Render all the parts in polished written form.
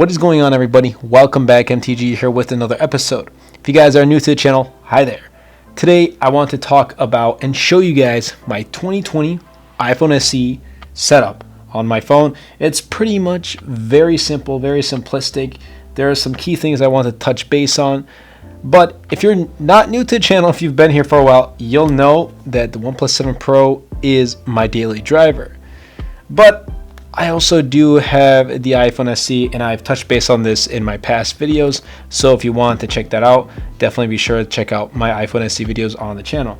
What is going on, everybody? Welcome back. MTG here with another episode. If you guys are new to the channel, hi there. Today I want to talk about and show you guys my 2020 iPhone SE setup on my phone. It's pretty much very simple, very simplistic. There are some key things I want to touch base on. But if you're not new to the channel, if you've been here for a while, you'll know that the OnePlus 7 Pro is my daily driver. But I also do have the iPhone SE, and I've touched base on this in my past videos. So if you want to check that out, definitely be sure to check out my iPhone SE videos on the channel.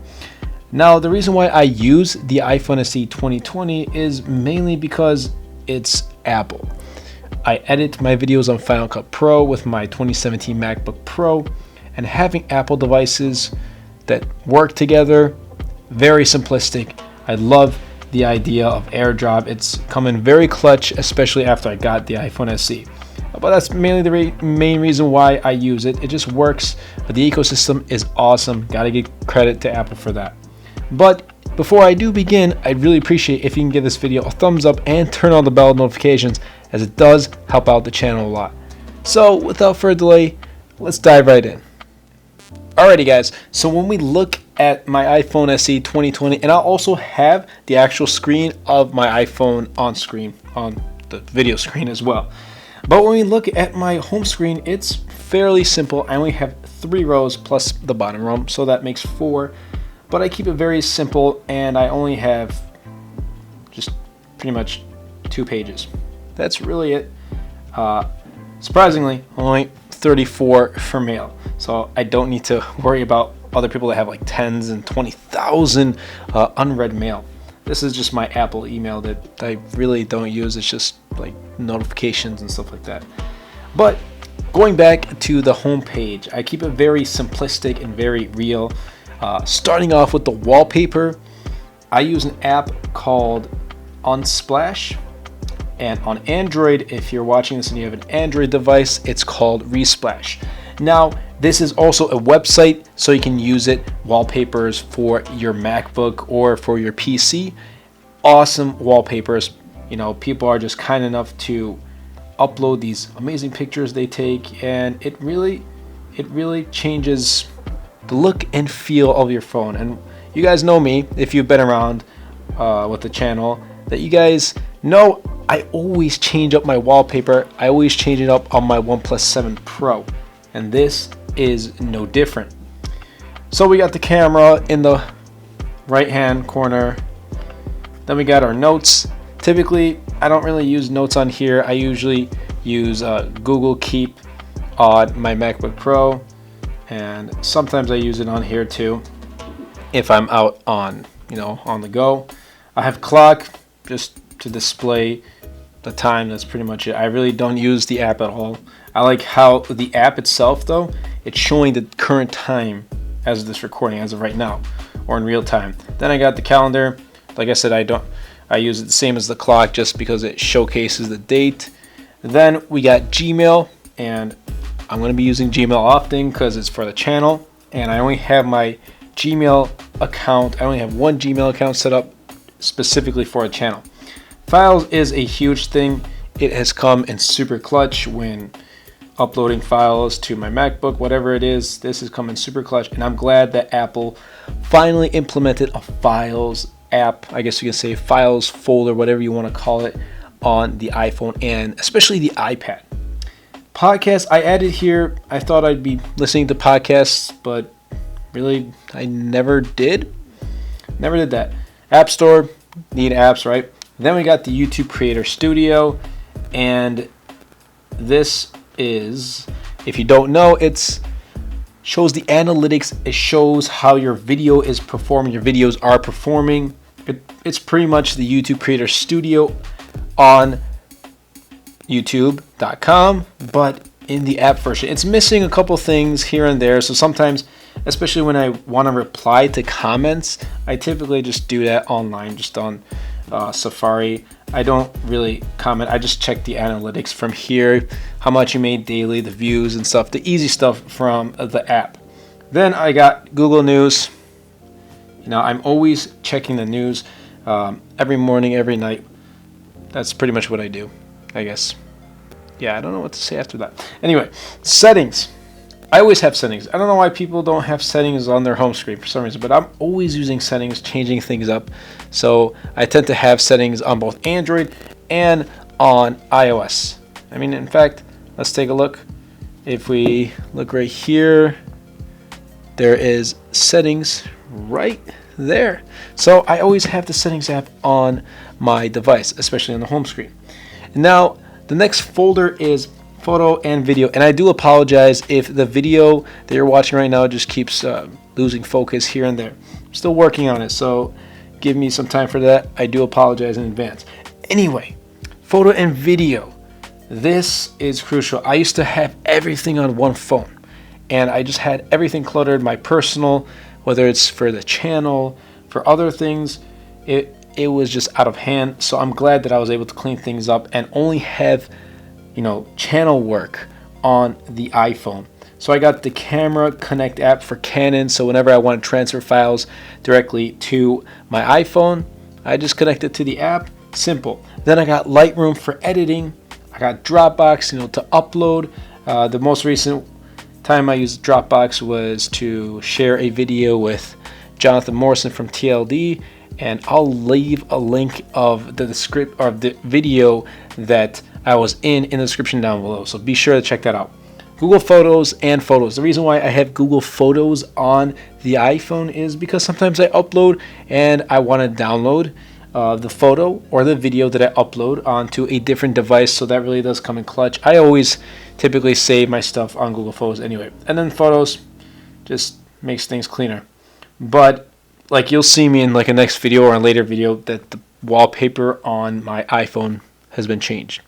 Now, the reason why I use the iPhone SE 2020 is mainly because it's Apple. I edit my videos on Final Cut Pro with my 2017 MacBook Pro, and having Apple devices that work together, very simplistic. I love the idea of AirDrop. It's coming very clutch, especially after I got the iPhone SE. But that's mainly the main reason why I use it. It just works. But the ecosystem is awesome. Gotta give credit to Apple for that. But before I do begin, I'd really appreciate if you can give this video a thumbs up and turn on the bell notifications, as it does help out the channel a lot. So without further delay, let's dive right in. Alrighty guys, so when we look at my iPhone SE 2020, and I'll also have the actual screen of my iPhone on screen, on the video screen as well. But when we look at my home screen, it's fairly simple. I only have 3 rows plus the bottom row, so that makes 4. But I keep it very simple, and I only have just pretty much 2 pages. That's really it. Surprisingly, only 34 for mail. So I don't need to worry about other people that have like tens and 20,000 unread mail. This is just my Apple email that I really don't use. It's just like notifications and stuff like that. But going back to the home page, I keep it very simplistic and very real. Starting off with the wallpaper, I use an app called Unsplash. And on Android, if you're watching this and you have an Android device, it's called Resplash. Now, this is also a website, so you can use it wallpapers for your MacBook or for your PC. Awesome wallpapers. You know, people are just kind enough to upload these amazing pictures they take, and it really changes the look and feel of your phone. And you guys know me, if you've been around with the channel, that you guys know I always change up my wallpaper. I always change it up on my OnePlus 7 Pro, and this is no different. So we got the camera in the right hand corner. Then we got our notes. Typically, I don't really use notes on here. I usually use Google Keep on my MacBook Pro, and sometimes I use it on here too if I'm out on the go. I have clock just to display the time. That's pretty much it. I really don't use the app at all. I like how the app itself, though, it's showing the current time as of this recording, as of right now, or in real time. Then I got the calendar. Like I said, I use it the same as the clock just because it showcases the date. Then we got Gmail, and I'm going to be using Gmail often because it's for the channel, and I only have my Gmail account. I only have one Gmail account set up specifically for a channel. Files is a huge thing. It has come in super clutch when uploading files to my MacBook, whatever it is. This has come in super clutch, and I'm glad that Apple finally implemented a files app, I guess you can say files folder, whatever you want to call it, on the iPhone and especially the iPad. Podcasts I added here. I thought I'd be listening to podcasts, but really I never did that. App Store, need apps, right? Then we got the YouTube Creator Studio, and this is, if you don't know, it shows the analytics. It shows how your video is performing, your videos are performing. It's pretty much the YouTube Creator Studio on youtube.com, but in the app version. It's missing a couple things here and there, so sometimes, especially when I want to reply to comments, I typically just do that online, just on Safari. I don't really comment. I just check the analytics from here, how much you made daily, the views and stuff, the easy stuff from the app. Then I got Google News. Now I'm always checking the news every morning, every night. That's pretty much what I do, I guess. yeah, I don't know what to say after that. Anyway, settings. I always have settings. I don't know why people don't have settings on their home screen for some reason, but I'm always using settings, changing things up. So I tend to have settings on both Android and on iOS. I mean, in fact, let's take a look. If we look right here, there is settings right there. So I always have the settings app on my device, especially on the home screen. Now, the next folder is photo and video, and I do apologize if the video that you're watching right now just keeps losing focus here and there. I'm still working on it, so give me some time for that. I do apologize in advance. Anyway, photo and video. This is crucial. I used to have everything on one phone, and I just had everything cluttered. My personal, whether it's for the channel, for other things, it was just out of hand. So I'm glad that I was able to clean things up and only have, you know, channel work on the iPhone. So I got the Camera Connect app for Canon, so whenever I want to transfer files directly to my iPhone, I just connect it to the app. Simple. Then I got Lightroom for editing. I got Dropbox, you know, to upload. The most recent time I used Dropbox was to share a video with Jonathan Morrison from TLD, and I'll leave a link of the script or the video that I was in the description down below, so be sure to check that out. Google Photos and Photos. The reason why I have Google Photos on the iPhone is because sometimes I upload and I want to download the photo or the video that I upload onto a different device, so that really does come in clutch. I always typically save my stuff on Google Photos anyway, and then Photos just makes things cleaner. But like you'll see me in like a next video or a later video that the wallpaper on my iPhone has been changed.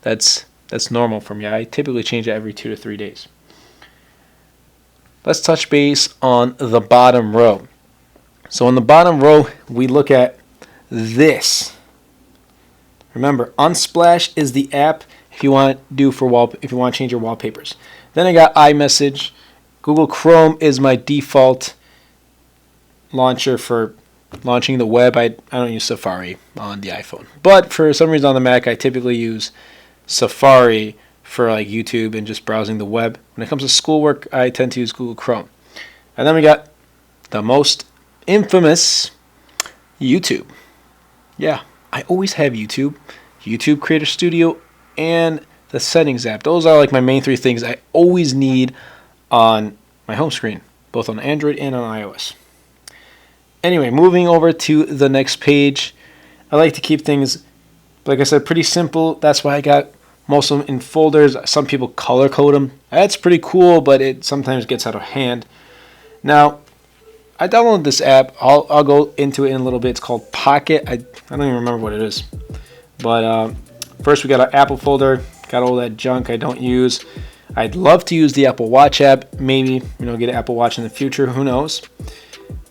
That's normal for me. I typically change it every 2 to 3 days. Let's touch base on the bottom row. So in the bottom row, we look at this. Remember, Unsplash is the app if you want to change your wallpapers. Then I got iMessage. Google Chrome is my default launcher for launching the web. I don't use Safari on the iPhone, but for some reason on the Mac, I typically use Safari for like YouTube and just browsing the web. When it comes to schoolwork, I tend to use Google Chrome. And then we got the most infamous YouTube. Yeah, I always have YouTube Creator Studio, and the settings app. Those are like my main three things I always need on my home screen, both on Android and on iOS. Anyway, moving over to the next page. I like to keep things, like I said, pretty simple. That's why I got most of them in folders. Some people color code them. That's pretty cool, but it sometimes gets out of hand. Now, I downloaded this app. I'll go into it in a little bit. It's called Pocket. I don't even remember what it is. But first we got an Apple folder. Got all that junk I don't use. I'd love to use the Apple Watch app. Maybe, get an Apple Watch in the future. Who knows?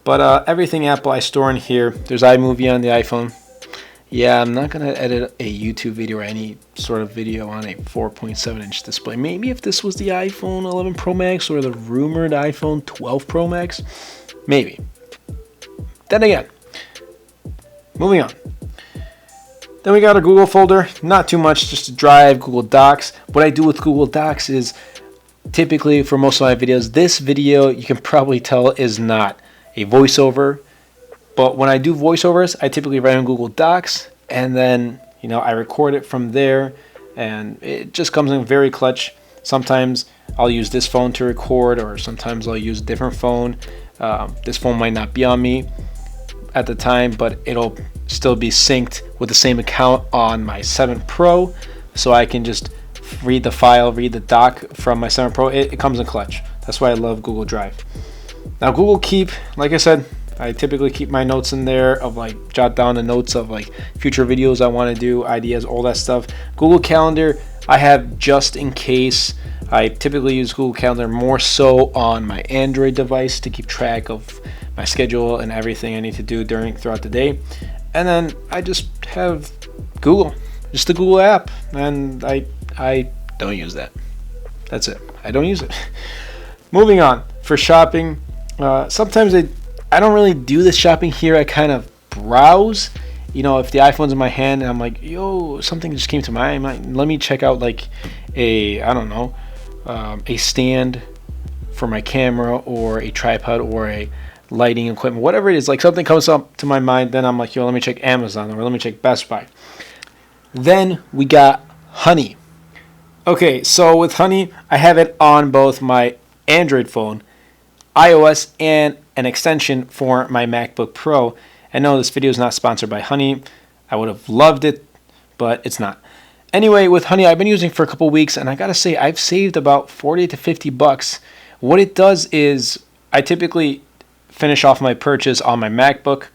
But everything Apple I store in here. There's iMovie on the iPhone. Yeah, I'm not going to edit a YouTube video or any sort of video on a 4.7-inch display. Maybe if this was the iPhone 11 Pro Max or the rumored iPhone 12 Pro Max. Maybe. Then again, moving on. Then we got a Google folder. Not too much, just a Drive, Google Docs. What I do with Google Docs is typically for most of my videos, this video you can probably tell is not a voiceover. But when I do voiceovers, I typically write on Google Docs, and then I record it from there, and it just comes in very clutch. Sometimes I'll use this phone to record, or sometimes I'll use a different phone. This phone might not be on me at the time, but it'll still be synced with the same account on my 7 Pro, so I can just read the file, read the doc from my 7 Pro. It comes in clutch. That's why I love Google Drive. Now Google Keep, like I said, I typically keep my notes in there of jot down the notes of future videos I want to do, ideas, all that stuff. Google Calendar, I have just in case. I typically use Google Calendar more so on my Android device to keep track of my schedule and everything I need to do throughout the day. And then I just have Google, just the Google app, and I don't use that. That's it. I don't use it. Moving on, for shopping, sometimes I don't really do the shopping here. I kind of browse. If the iPhone's in my hand and I'm like, yo, something just came to mind, let me check out a, I don't know, a stand for my camera, or a tripod, or a lighting equipment, whatever it is, like something comes up to my mind, then I'm like, yo, let me check Amazon, or let me check Best Buy. Then we got Honey. Okay, so with Honey, I have it on both my Android phone, iOS, and an extension for my MacBook Pro. I know this video is not sponsored by Honey. I would have loved it, but it's not. Anyway, with Honey, I've been using it for a couple weeks, and I gotta say, I've saved about 40 to 50 bucks. What it does is, I typically finish off my purchase on my MacBook,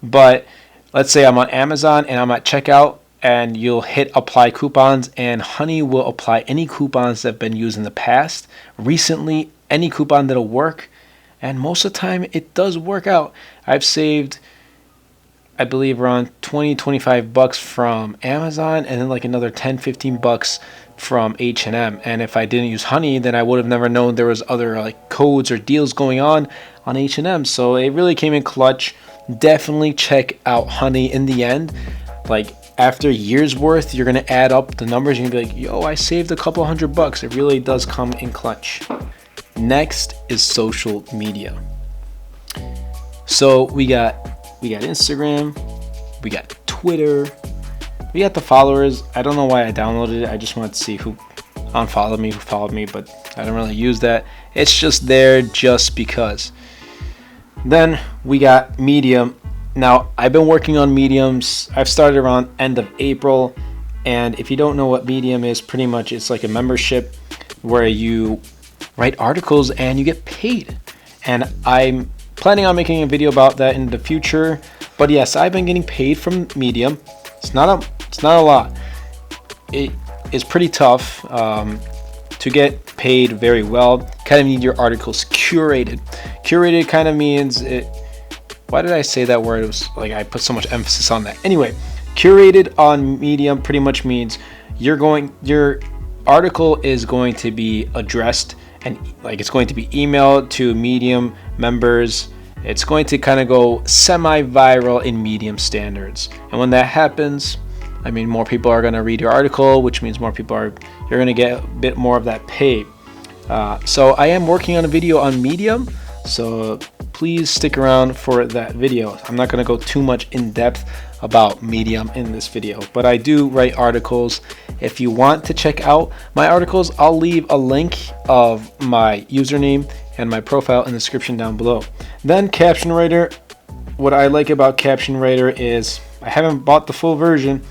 but let's say I'm on Amazon and I'm at checkout, and you'll hit apply coupons, and Honey will apply any coupons that have been used in the past, recently, any coupon that'll work, and most of the time it does work out. I've saved, I believe, around 20-25 bucks from Amazon, and then like another 10-15 bucks from H&M. And if I didn't use Honey, then I would have never known there was other like codes or deals going on H&M. So it really came in clutch. Definitely check out Honey. In the end, like after years worth, you're gonna add up the numbers, you're gonna be like, yo, I saved a couple $100. It really does come in clutch. Next is social media. So we got Instagram, we got Twitter, we got the followers. I don't know why I downloaded it. I just wanted to see who unfollowed me, who followed me, but I don't really use that. It's just there just because. Then we got Medium. Now, I've been working on Mediums. I've started around end of April, and if you don't know what Medium is, pretty much it's like a membership where you write articles and you get paid. And I'm planning on making a video about that in the future. But yes, I've been getting paid from Medium. It's not a lot. It is pretty tough to get paid very well. Kind of need your articles curated. Curated kind of means it. Why did I say that word? It was like I put so much emphasis on that. Anyway, curated on Medium pretty much means your article is going to be addressed, and like it's going to be emailed to Medium members. It's going to kind of go semi-viral in Medium standards. And when that happens, I mean, more people are going to read your article, which means you're going to get a bit more of that pay. So I am working on a video on Medium, so please stick around for that video. I'm not going to go too much in depth about Medium in this video, but I do write articles. If you want to check out my articles, I'll leave a link of my username and my profile in the description down below. Then Caption Writer. What I like about Caption Writer is I haven't bought the full version,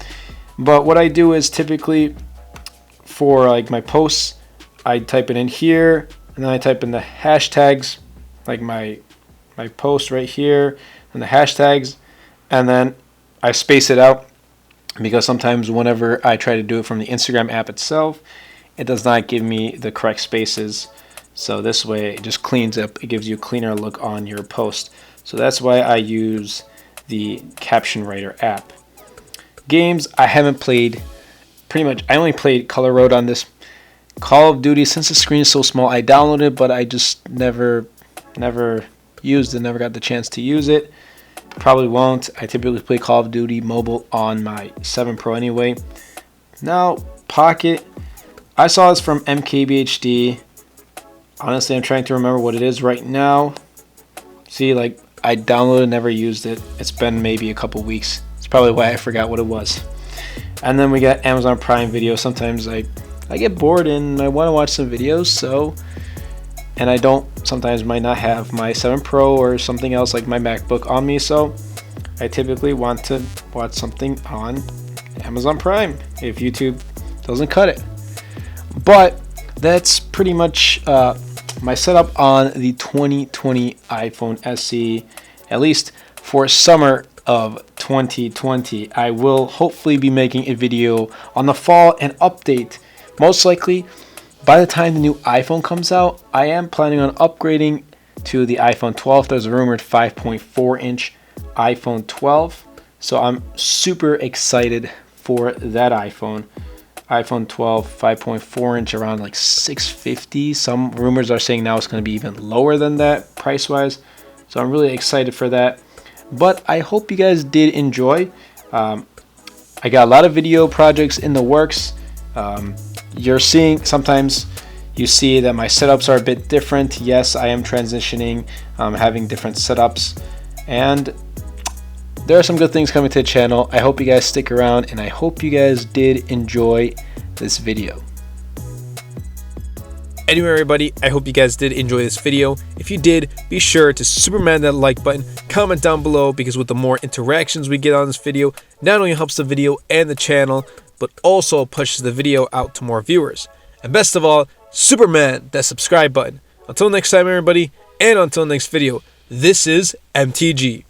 but what I do is typically for like my posts, I type it in here, and then I type in the hashtags, like my post right here, and the hashtags, and then I space it out, because sometimes whenever I try to do it from the Instagram app itself, it does not give me the correct spaces. So this way it just cleans up, it gives you a cleaner look on your post. So that's why I use the Caption Writer app. Games, I haven't played, pretty much, I only played Color Road on this. Call of Duty, since the screen is so small, I downloaded it, but I just never used it, never got the chance to use it. Probably won't. I typically play Call of Duty mobile on my 7 Pro anyway. Now, Pocket, I saw this from MKBHD. Honestly, I'm trying to remember what it is right now. See, like, I downloaded, never used it. It's been maybe a couple weeks. It's probably why I forgot what it was. And then we got Amazon Prime Video. Sometimes I get bored and I want to watch some videos, so, and I sometimes might not have my 7 Pro or something else like my MacBook on me, so I typically want to watch something on Amazon Prime if YouTube doesn't cut it. But that's pretty much my setup on the 2020 iPhone SE, at least for summer of 2020. I will hopefully be making a video on the fall and update. Most likely, by the time the new iPhone comes out, I am planning on upgrading to the iPhone 12. There's a rumored 5.4-inch iPhone 12. So I'm super excited for that iPhone. iPhone 12 5.4-inch around like $650. Some rumors are saying now it's going to be even lower than that price-wise. So I'm really excited for that. But I hope you guys did enjoy. I got a lot of video projects in the works. you're seeing sometimes you see that my setups are a bit different. Yes, I am transitioning, having different setups, and there are some good things coming to the channel. I hope you guys stick around, and I hope you guys did enjoy this video. Anyway, everybody, I hope you guys did enjoy this video. If you did, be sure to Superman that like button, comment down below, because with the more interactions we get on this video, not only helps the video and the channel, but also pushes the video out to more viewers. And best of all, Superman that subscribe button. Until next time, everybody, and until next video, this is MTG.